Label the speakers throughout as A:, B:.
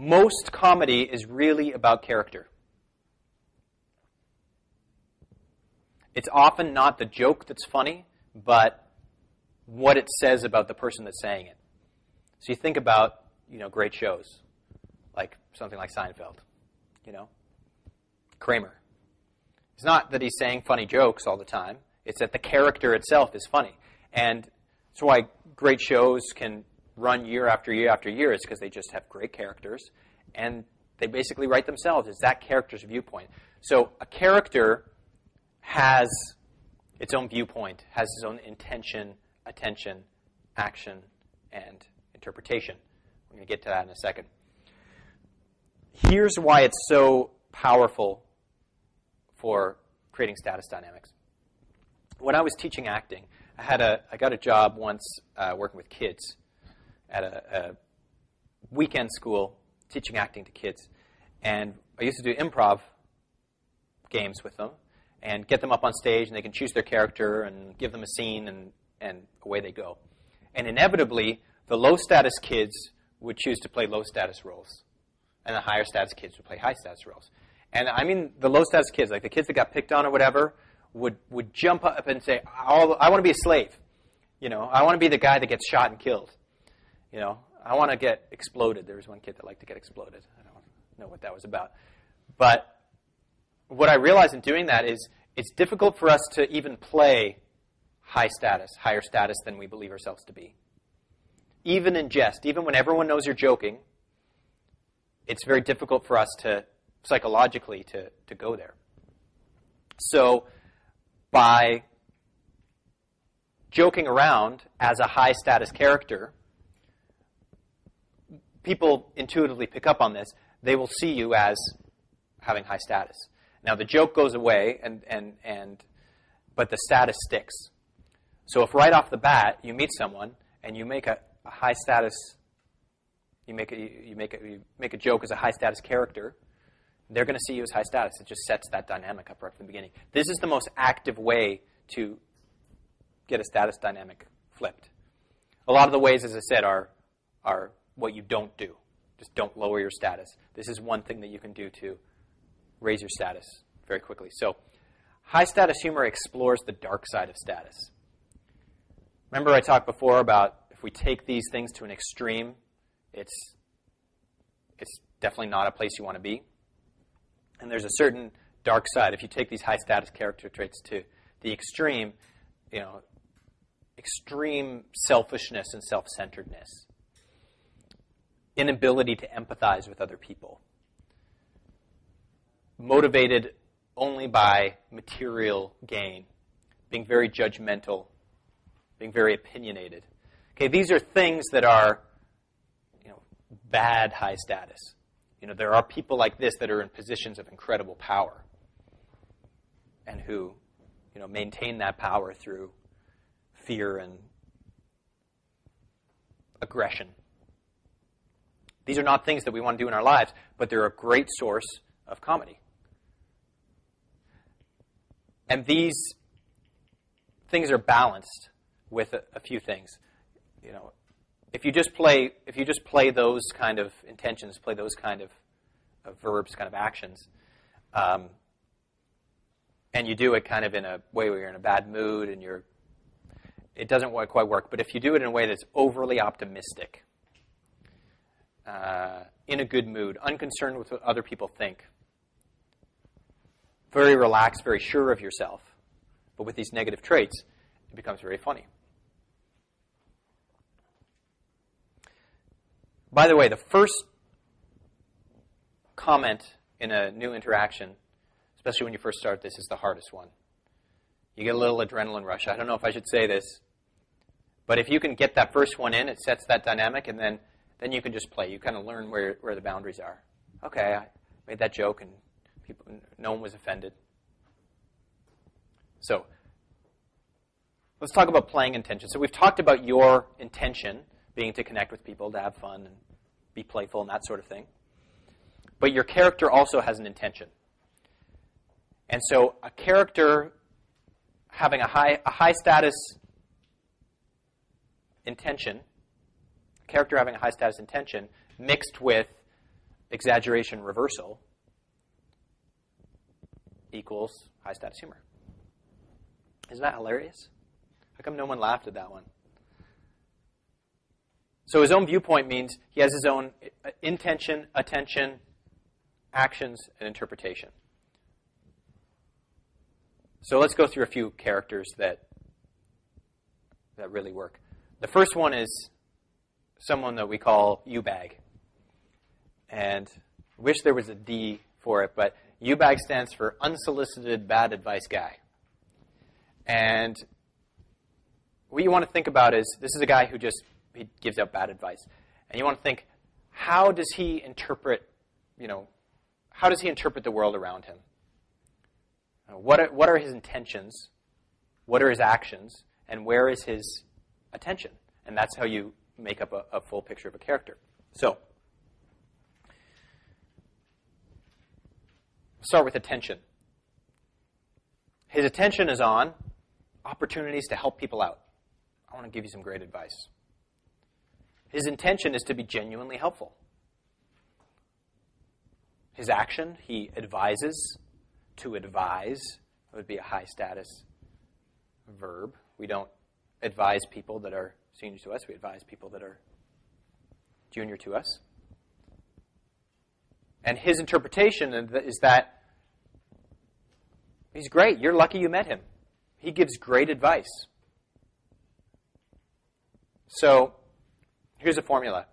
A: most comedy is really about character. It's often not the joke that's funny, but what it says about the person that's saying it. So you think about, great shows, like something like Seinfeld, Kramer. It's not that he's saying funny jokes all the time. It's that the character itself is funny. And that's why great shows can run year after year after year, is because they just have great characters, and they basically write themselves. It's that character's viewpoint. So a character has its own viewpoint, has its own intention, attention, action, and interpretation. We're going to get to that in a second. Here's why it's so powerful for creating status dynamics. When I was teaching acting, I got a job once working with kids at a weekend school teaching acting to kids. And I used to do improv games with them and get them up on stage, and they can choose their character and give them a scene, and away they go. And inevitably, the low-status kids would choose to play low-status roles, and the higher-status kids would play high-status roles. And I mean the low-status kids, like the kids that got picked on or whatever, would jump up and say, I want to be a slave. I want to be the guy that gets shot and killed. I want to get exploded. There was one kid that liked to get exploded. I don't know what that was about. But what I realized in doing that is it's difficult for us to even play high status, higher status than we believe ourselves to be. Even in jest, even when everyone knows you're joking, it's very difficult for us to, psychologically, to go there. So by joking around as a high status character, people intuitively pick up on this. They will see you as having high status. Now the joke goes away, but the status sticks. So if right off the bat you meet someone and you make a high status, you make a joke as a high status character, they're going to see you as high status. It just sets that dynamic up right from the beginning. This is the most active way to get a status dynamic flipped. A lot of the ways, as I said, are what you don't do. Just don't lower your status. This is one thing that you can do to raise your status very quickly. So high status humor explores the dark side of status. Remember I talked before about if we take these things to an extreme, it's definitely not a place you want to be. And there's a certain dark side. If you take these high status character traits to the extreme, extreme selfishness and self-centeredness, inability to empathize with other people, motivated only by material gain, being very judgmental, being very opinionated. Okay, these are things that are, bad high status. There are people like this that are in positions of incredible power and who, maintain that power through fear and aggression. These are not things that we want to do in our lives, but they're a great source of comedy. And these things are balanced with a few things. If you just play those kind of intentions, play those kind of verbs, kind of actions, and you do it kind of in a way where you're in a bad mood and it doesn't quite work. But if you do it in a way that's overly optimistic, in a good mood, unconcerned with what other people think, very relaxed, very sure of yourself, but with these negative traits, it becomes very funny. By the way, the first comment in a new interaction, especially when you first start this, is the hardest one. You get a little adrenaline rush. I don't know if I should say this, but if you can get that first one in, it sets that dynamic, and then you can just play. You kind of learn where the boundaries are. Okay, I made that joke, and no one was offended. So let's talk about playing intention. So we've talked about your intention being to connect with people, to have fun, and be playful, and that sort of thing. But your character also has an intention. And so a character having a high status intention, mixed with exaggeration reversal equals high status humor. Isn't that hilarious? How come no one laughed at that one? So his own viewpoint means he has his own intention, attention, actions, and interpretation. So let's go through a few characters that really work. The first one is someone that we call U-Bag. And I wish there was a D for it, but U-Bag stands for unsolicited bad advice guy. And what you want to think about is, this is a guy who he gives out bad advice. And you want to think, how does he interpret the world around him? What are his intentions? What are his actions? And where is his attention? And that's how you make up a full picture of a character. So, start with attention. His attention is on opportunities to help people out. I want to give you some great advice. His intention is to be genuinely helpful. His action, he advises. To advise would be a high status verb. We don't advise people that are senior to us. We advise people that are junior to us. And his interpretation is that he's great. You're lucky you met him. He gives great advice. So here's a formula.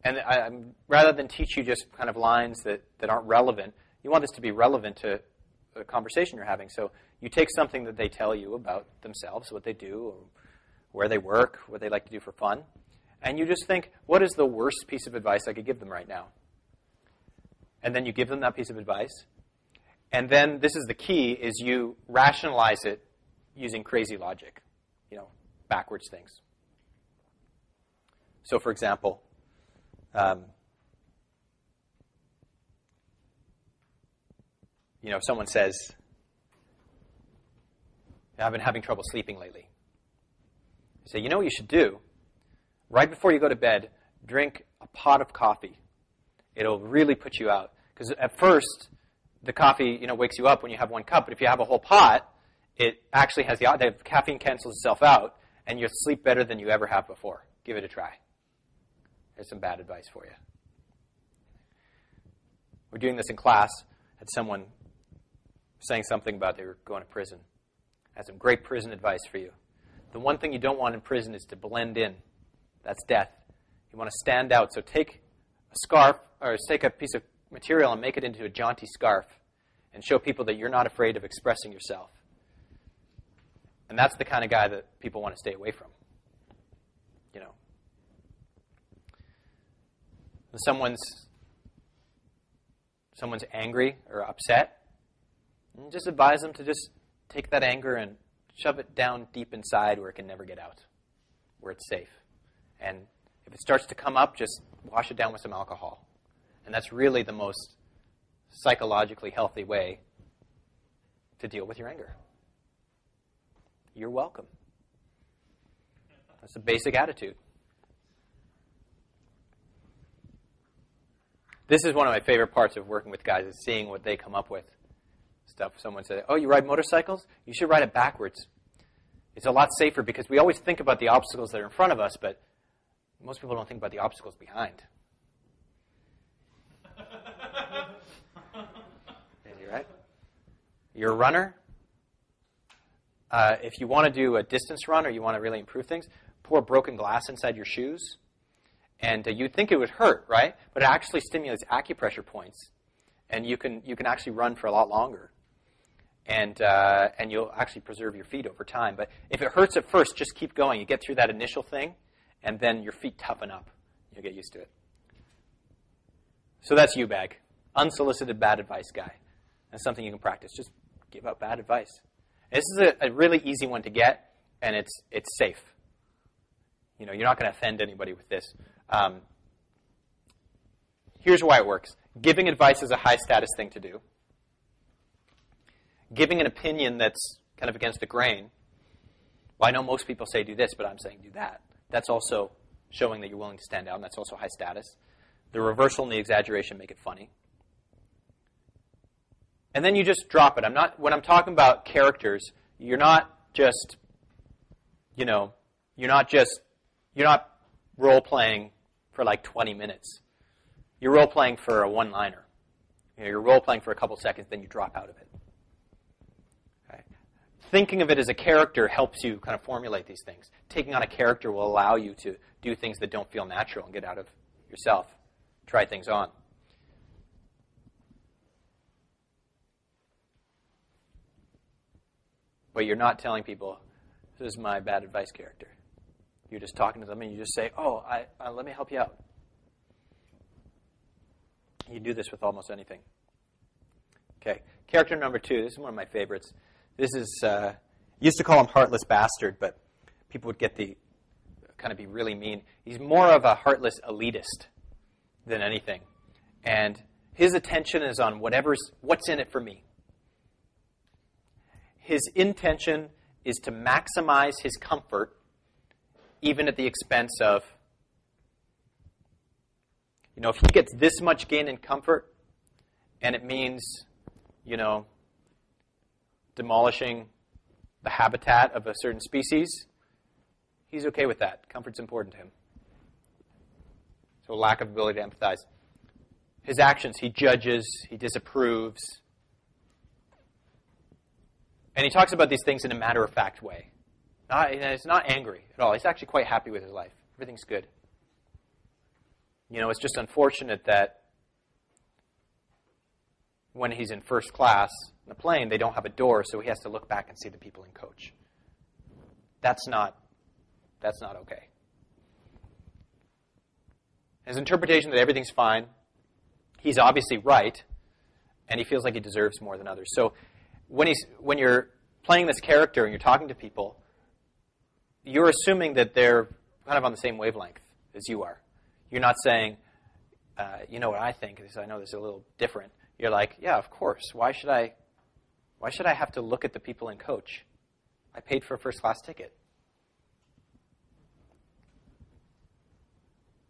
A: And rather than teach you just kind of lines that aren't relevant, you want this to be relevant to the conversation you're having. So you take something that they tell you about themselves, what they do, or where they work, what they like to do for fun, and you just think, what is the worst piece of advice I could give them right now? And then you give them that piece of advice. And then this is the key, is you rationalize it using crazy logic, backwards things. So for example, someone says, I've been having trouble sleeping lately. You say, you know what you should do? Right before you go to bed, drink a pot of coffee. It'll really put you out. Because at first, the coffee, wakes you up when you have one cup. But if you have a whole pot, it actually has the caffeine cancels itself out, and you'll sleep better than you ever have before. Give it a try. There's some bad advice for you. We're doing this in class. Had someone saying something about they were going to prison. I had some great prison advice for you. The one thing you don't want in prison is to blend in. That's death. You want to stand out. So take a scarf, or take a piece of material and make it into a jaunty scarf and show people that you're not afraid of expressing yourself. And that's the kind of guy that people want to stay away from. When someone's angry or upset, just advise them to just take that anger and shove it down deep inside where it can never get out, where it's safe. And if it starts to come up, just wash it down with some alcohol. And that's really the most psychologically healthy way to deal with your anger. You're welcome. That's a basic attitude. This is one of my favorite parts of working with guys, is seeing what they come up with. Stuff. Someone said, oh, you ride motorcycles? You should ride it backwards. It's a lot safer because we always think about the obstacles that are in front of us, but most people don't think about the obstacles behind. You're right. You're a runner. If you want to do a distance run or you want to really improve things, pour broken glass inside your shoes. And you'd think it would hurt, right? But it actually stimulates acupressure points. And you can actually run for a lot longer. And you'll actually preserve your feet over time. But if it hurts at first, just keep going. You get through that initial thing, and then your feet toughen up. You'll get used to it. So that's U-Bag. Unsolicited bad advice guy. That's something you can practice. Just give out bad advice. This is a really easy one to get, and it's safe. You're not going to offend anybody with this. Here's why it works. Giving advice is a high-status thing to do. Giving an opinion that's kind of against the grain. Well, I know most people say do this, but I'm saying do that. That's also showing that you're willing to stand out, and that's also high status. The reversal and the exaggeration make it funny. And then you just drop it. When I'm talking about characters, you're not role-playing for like 20 minutes. You're role-playing for a one-liner. You're role-playing for a couple seconds, then you drop out of it. Okay? Thinking of it as a character helps you kind of formulate these things. Taking on a character will allow you to do things that don't feel natural and get out of yourself. Try things on. But you're not telling people, this is my bad advice character. You're just talking to them and you just say, oh, let me help you out. You do this with almost anything. Okay, character number 2. This is one of my favorites. This is, used to call him Heartless Bastard, but people would get kind of be really mean. He's more of a heartless elitist than anything. And his attention is on what's in it for me. His intention is to maximize his comfort, even at the expense of, if he gets this much gain in comfort, and it means, demolishing the habitat of a certain species, he's okay with that. Comfort's important to him. So lack of ability to empathize. His actions, he judges, he disapproves. And he talks about these things in a matter-of-fact way. He's not angry at all. He's actually quite happy with his life. Everything's good. It's just unfortunate that when he's in first class in the plane, they don't have a door, so he has to look back and see the people in coach. That's not okay. His interpretation that everything's fine, he's obviously right, and he feels like he deserves more than others. So when you're playing this character and you're talking to people, you're assuming that they're kind of on the same wavelength as you are. You're not saying, you know what I think, because I know this is a little different. You're like, yeah, of course. Why should I have to look at the people in coach? I paid for a first class ticket.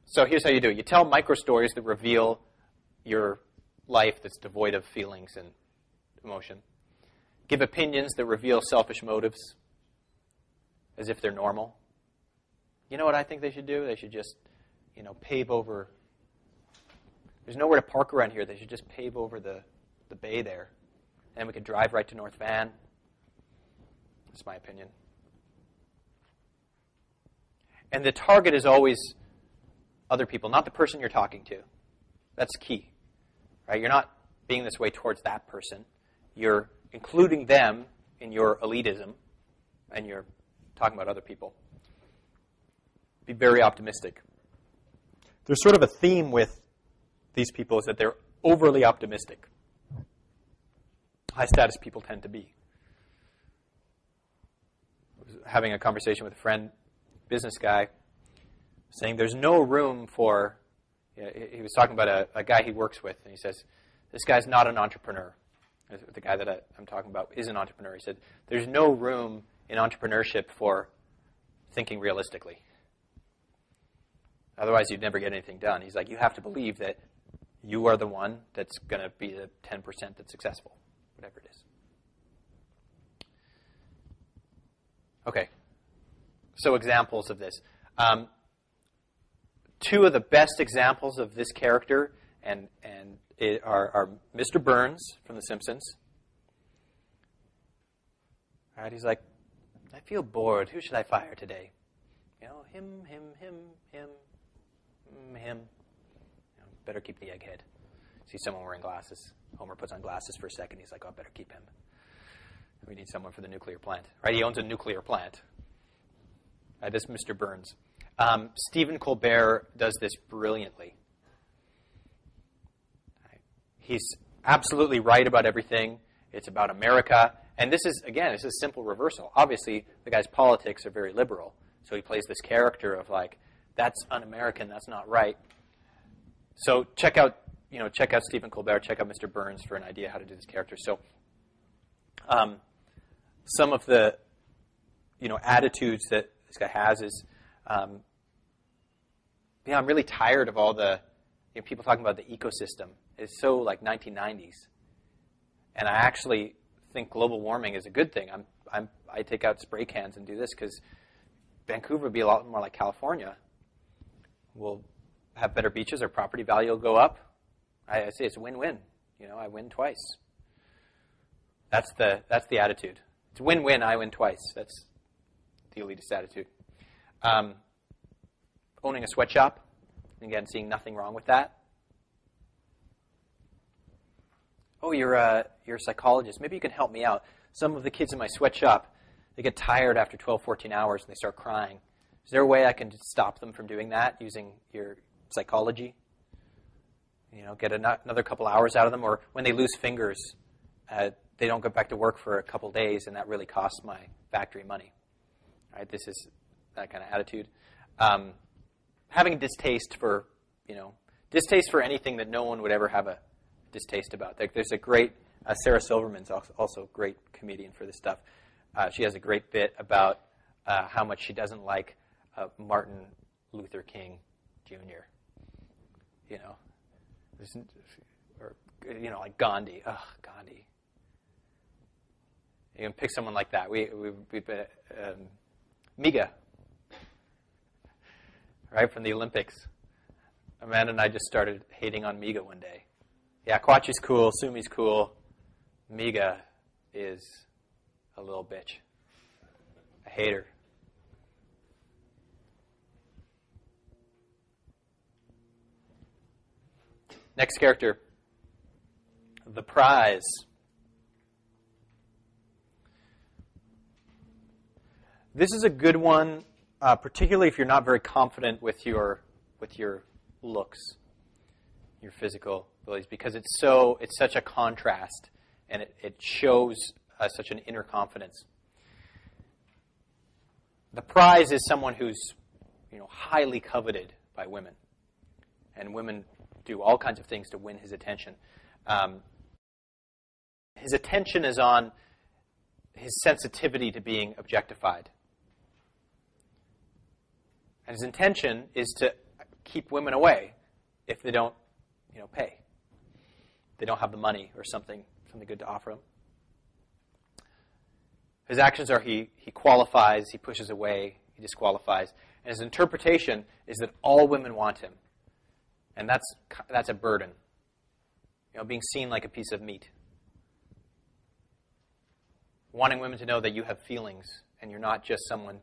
A: So here's how you do it. You tell micro stories that reveal your life that's devoid of feelings and emotion. Give opinions that reveal selfish motives, as if they're normal. You know what I think they should do? They should just, pave over. There's nowhere to park around here. They should just pave over the bay there. And we could drive right to North Van. That's my opinion. And the target is always other people, not the person you're talking to. That's key. Right? You're not being this way towards that person. You're including them in your elitism, and you're talking about other people. Be very optimistic. There's sort of a theme with these people is that they're overly optimistic. High-status people tend to be. I was having a conversation with a friend, business guy, saying there's no room for, he was talking about a guy he works with, and he says, this guy's not an entrepreneur. The guy that I'm talking about is an entrepreneur. He said, there's no room in entrepreneurship for thinking realistically. Otherwise, you'd never get anything done. He's like, you have to believe that you are the one that's going to be the 10% that's successful, whatever it is. Okay. So examples of this. Two of the best examples of this character are Mr. Burns from The Simpsons. All right, he's like, I feel bored. Who should I fire today? Him. Better keep the egghead. See someone wearing glasses. Homer puts on glasses for a second. He's like, oh, better keep him. We need someone for the nuclear plant. Right? He owns a nuclear plant. This is Mr. Burns. Stephen Colbert does this brilliantly. He's absolutely right about everything. It's about America. And this is a simple reversal. Obviously, the guy's politics are very liberal. So he plays this character of like, that's un-American, that's not right. So check out Stephen Colbert, check out Mr. Burns for an idea how to do this character. So some of the attitudes that this guy has is, I'm really tired of all the people talking about the ecosystem is so like 1990s. And I actually think global warming is a good thing. I take out spray cans and do this because Vancouver would be a lot more like California. We'll have better beaches. Our property value will go up. I say it's a win-win. I win twice. That's the attitude. It's win-win. I win twice. That's the elitist attitude. Owning a sweatshop. Again, seeing nothing wrong with that. Oh, you're a psychologist. Maybe you can help me out. Some of the kids in my sweatshop, they get tired after 12, 14 hours and they start crying. Is there a way I can just stop them from doing that using your psychology? Get another couple hours out of them. Or when they lose fingers, they don't go back to work for a couple days, and that really costs my factory money. All right, this is that kind of attitude. Having a distaste for anything that no one would ever have a distaste about. There's a great, Sarah Silverman's also a great comedian for this stuff. She has a great bit about how much she doesn't like Martin Luther King Jr. Or like Gandhi. Ugh, Gandhi. You can pick someone like that. We've been Miga, right, from the Olympics. Amanda and I just started hating on Miga one day. Yeah, Kwachi's cool, Sumi's cool. Miga is a little bitch. I hate her. Next character, the prize. This is a good one, particularly if you're not very confident with your looks, your physical abilities, because it's such a contrast, and it shows such an inner confidence. The prize is someone who's highly coveted by women, and women do all kinds of things to win his attention. His attention is on his sensitivity to being objectified. And his intention is to keep women away if they don't, pay. They don't have the money or something good to offer them. His actions are he qualifies, he pushes away, he disqualifies. And his interpretation is that all women want him. And that's a burden. Being seen like a piece of meat. Wanting women to know that you have feelings and you're not just someone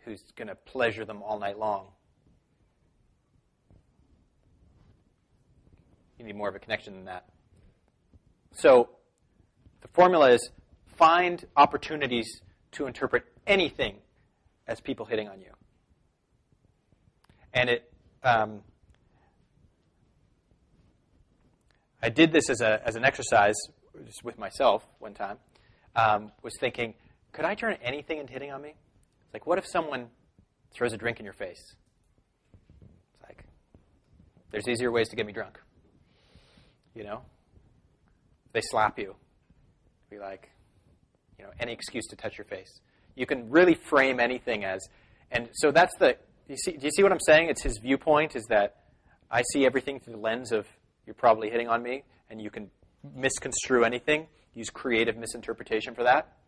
A: who's going to pleasure them all night long. You need more of a connection than that. So the formula is find opportunities to interpret anything as people hitting on you. And I did this as an exercise just with myself one time. Was thinking, could I turn anything into hitting on me? It's like, what if someone throws a drink in your face? It's like, there's easier ways to get me drunk. They slap you. Be like, any excuse to touch your face. You can really frame anything as, and so that's do you see what I'm saying? It's his viewpoint is that I see everything through the lens of you're probably hitting on me, and you can misconstrue anything, use creative misinterpretation for that.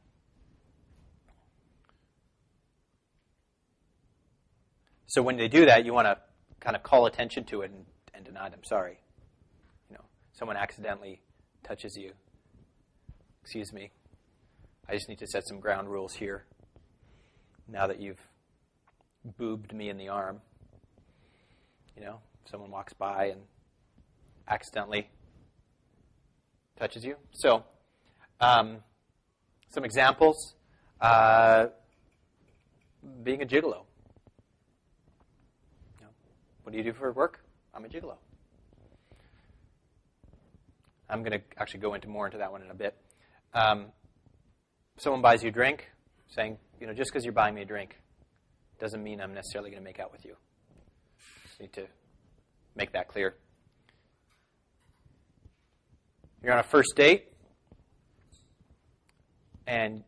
A: So when they do that, you want to kind of call attention to it and deny them. Sorry. Someone accidentally touches you. Excuse me. I just need to set some ground rules here. Now that you've boobed me in the arm. Someone walks by and accidentally touches you. So, some examples. Being a gigolo. What do you do for work? I'm a gigolo. I'm going to actually go more into that one in a bit. Someone buys you a drink, saying, just because you're buying me a drink doesn't mean I'm necessarily going to make out with you. Just need to make that clear. You're on a first date, and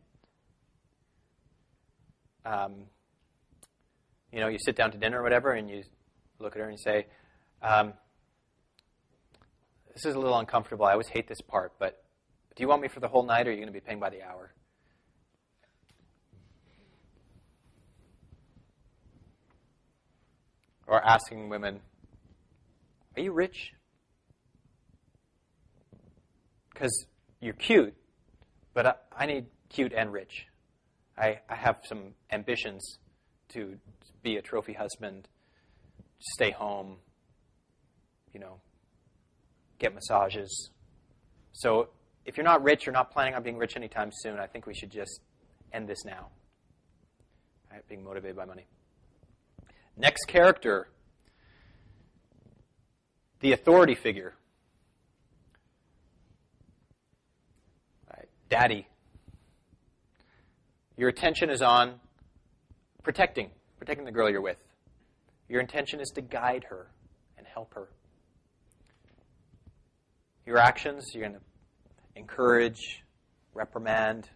A: you sit down to dinner or whatever, and you look at her and you say, this is a little uncomfortable. I always hate this part, but do you want me for the whole night, or are you going to be paying by the hour? Or asking women, are you rich? Because you're cute, but I need cute and rich. I have some ambitions to be a trophy husband, stay home, get massages. So if you're not rich, you're not planning on being rich anytime soon, I think we should just end this now. Right, being motivated by money. Next character, the authority figure. Right, daddy. Your attention is on protecting the girl you're with. Your intention is to guide her and help her. Your actions, you're going to encourage, reprimand,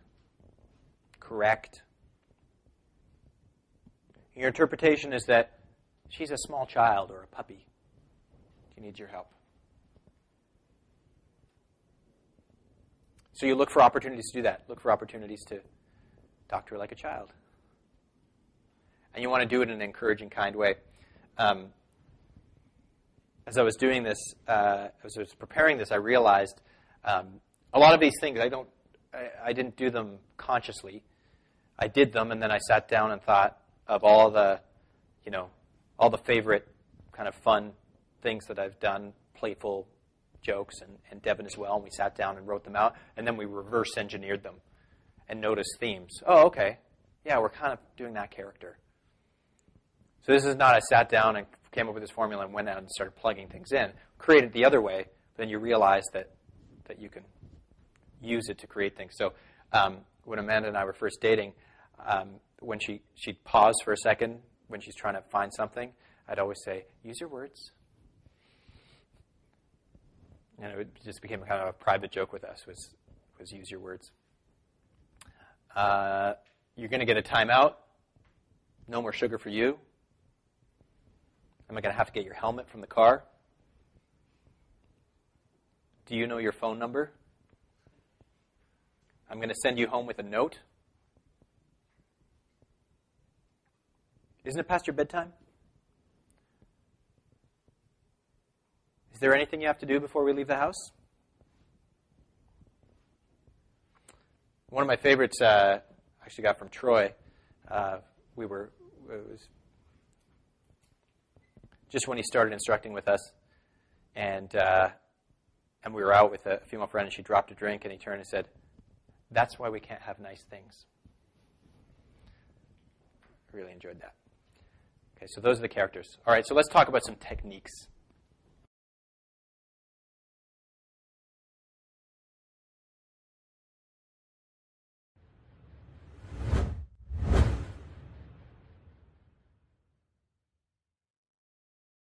A: correct. Your interpretation is that she's a small child or a puppy. She needs your help. So you look for opportunities to do that. Look for opportunities to talk to her like a child. And you want to do it in an encouraging, kind way. As I was doing this, as I was preparing this, I realized a lot of these things, I didn't do them consciously. I did them, and then I sat down and thought of all the favorite kind of fun things that I've done, playful jokes, and Devin as well. And we sat down and wrote them out, and then we reverse engineered them and noticed themes. Oh, okay. Yeah, we're kind of doing that character. So this is not I sat down and came up with this formula and went out and started plugging things in. Create it the other way, then you realize that you can use it to create things. So when Amanda and I were first dating, when she'd pause for a second when she's trying to find something, I'd always say, use your words. And it just became kind of a private joke with us, was use your words. You're going to get a timeout. No more sugar for you. Am I going to have to get your helmet from the car? Do you know your phone number? I'm going to send you home with a note. Isn't it past your bedtime? Is there anything you have to do before we leave the house? One of my favorites, I actually got from Troy. It was just when he started instructing with us, and we were out with a female friend, and she dropped a drink, and he turned and said, "That's why we can't have nice things." I really enjoyed that. Okay, so those are the characters. All right, so let's talk about some techniques.